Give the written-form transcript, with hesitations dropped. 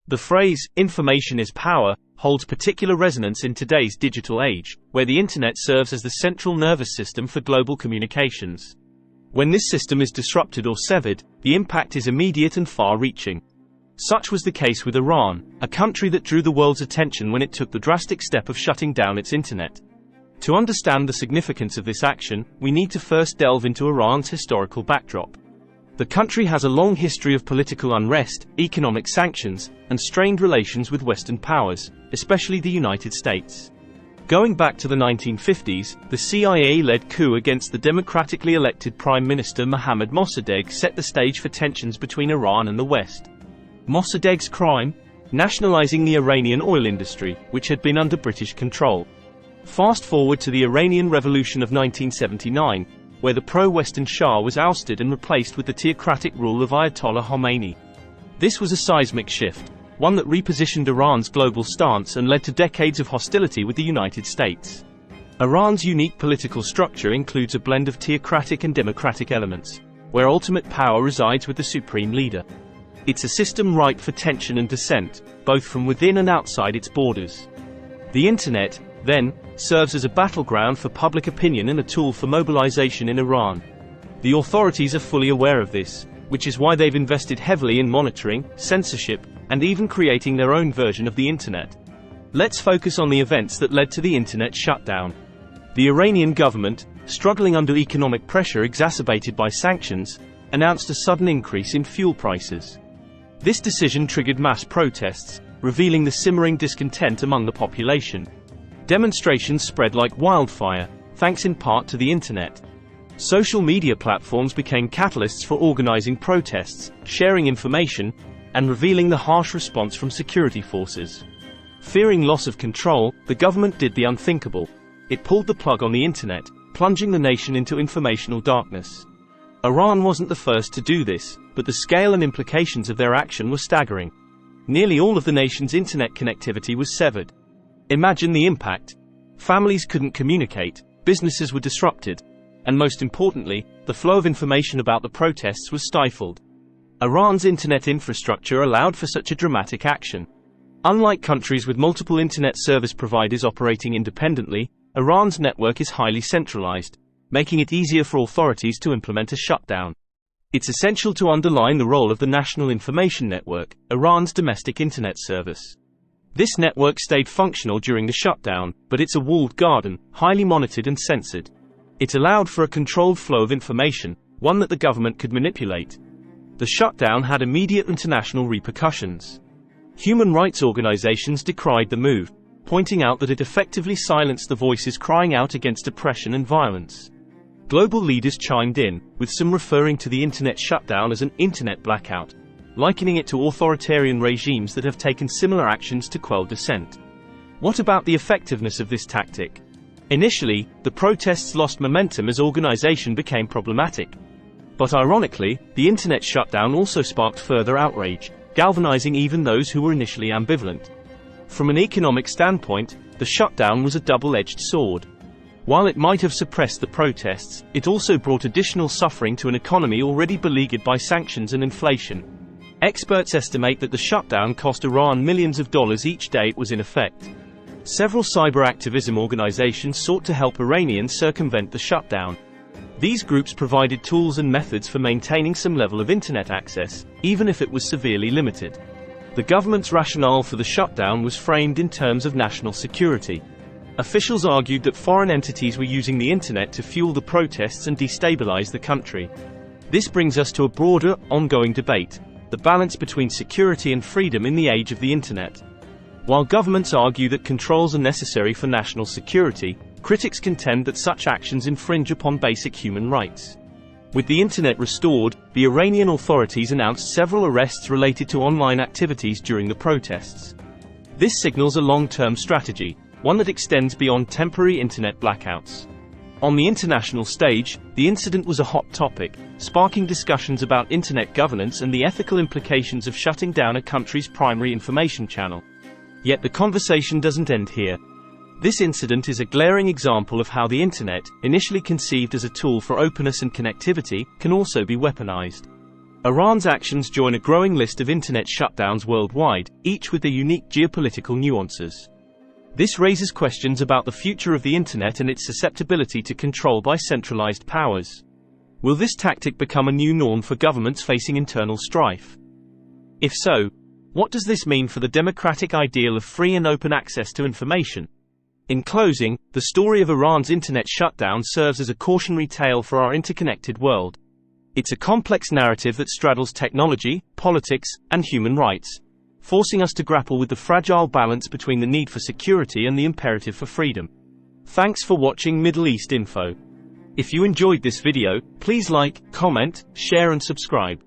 The phrase, "information is power," holds particular resonance in today's digital age, where the internet serves as the central nervous system for global communications. When this system is disrupted or severed, the impact is immediate and far-reaching. Such was the case with Iran, a country that drew the world's attention when it took the drastic step of shutting down its internet. To understand the significance of this action, we need to first delve into Iran's historical backdrop. The country has a long history of political unrest, economic sanctions, and strained relations with Western powers, especially the United States. Going back to the 1950s, the CIA-led coup against the democratically elected Prime Minister Mohammad Mossadegh set the stage for tensions between Iran and the West. Mossadegh's crime? Nationalizing the Iranian oil industry, which had been under British control. Fast forward to the Iranian Revolution of 1979, where the pro-Western Shah was ousted and replaced with the theocratic rule of Ayatollah Khomeini. This was a seismic shift, one that repositioned Iran's global stance and led to decades of hostility with the United States. Iran's unique political structure includes a blend of theocratic and democratic elements, where ultimate power resides with the supreme leader. It's a system ripe for tension and dissent, both from within and outside its borders. The internet, then, serves as a battleground for public opinion and a tool for mobilization in Iran. The authorities are fully aware of this, which is why they've invested heavily in monitoring, censorship, and even creating their own version of the internet. Let's focus on the events that led to the internet shutdown. The Iranian government, struggling under economic pressure exacerbated by sanctions, announced a sudden increase in fuel prices. This decision triggered mass protests, revealing the simmering discontent among the population. Demonstrations spread like wildfire, thanks in part to the internet. Social media platforms became catalysts for organizing protests, sharing information, and revealing the harsh response from security forces. Fearing loss of control, the government did the unthinkable. It pulled the plug on the internet, plunging the nation into informational darkness. Iran wasn't the first to do this, but the scale and implications of their action were staggering. Nearly all of the nation's internet connectivity was severed. Imagine the impact. Families couldn't communicate, businesses were disrupted, and most importantly, the flow of information about the protests was stifled. Iran's internet infrastructure allowed for such a dramatic action. Unlike countries with multiple internet service providers operating independently, Iran's network is highly centralized, making it easier for authorities to implement a shutdown. It's essential to underline the role of the National Information Network, Iran's domestic internet service. This network stayed functional during the shutdown, but it's a walled garden, highly monitored and censored. It allowed for a controlled flow of information, one that the government could manipulate. The shutdown had immediate international repercussions. Human rights organizations decried the move, pointing out that it effectively silenced the voices crying out against oppression and violence. Global leaders chimed in, with some referring to the internet shutdown as an internet blackout, likening it to authoritarian regimes that have taken similar actions to quell dissent. What about the effectiveness of this tactic? Initially, the protests lost momentum as organization became problematic. But ironically, the internet shutdown also sparked further outrage, galvanizing even those who were initially ambivalent. From an economic standpoint, the shutdown was a double-edged sword. While it might have suppressed the protests, it also brought additional suffering to an economy already beleaguered by sanctions and inflation. Experts estimate that the shutdown cost Iran millions of dollars each day it was in effect. Several cyber activism organizations sought to help Iranians circumvent the shutdown. These groups provided tools and methods for maintaining some level of internet access, even if it was severely limited. The government's rationale for the shutdown was framed in terms of national security. Officials argued that foreign entities were using the internet to fuel the protests and destabilize the country. This brings us to a broader, ongoing debate: the balance between security and freedom in the age of the internet. While governments argue that controls are necessary for national security, critics contend that such actions infringe upon basic human rights. With the internet restored, the Iranian authorities announced several arrests related to online activities during the protests. This signals a long-term strategy, one that extends beyond temporary internet blackouts. On the international stage, the incident was a hot topic, sparking discussions about internet governance and the ethical implications of shutting down a country's primary information channel. Yet the conversation doesn't end here. This incident is a glaring example of how the internet, initially conceived as a tool for openness and connectivity, can also be weaponized. Iran's actions join a growing list of internet shutdowns worldwide, each with their unique geopolitical nuances. This raises questions about the future of the internet and its susceptibility to control by centralized powers. Will this tactic become a new norm for governments facing internal strife? If so, what does this mean for the democratic ideal of free and open access to information? In closing, the story of Iran's internet shutdown serves as a cautionary tale for our interconnected world. It's a complex narrative that straddles technology, politics, and human rights, forcing us to grapple with the fragile balance between the need for security and the imperative for freedom. Thanks for watching Middle East Info. If you enjoyed this video, please like, comment, share and subscribe.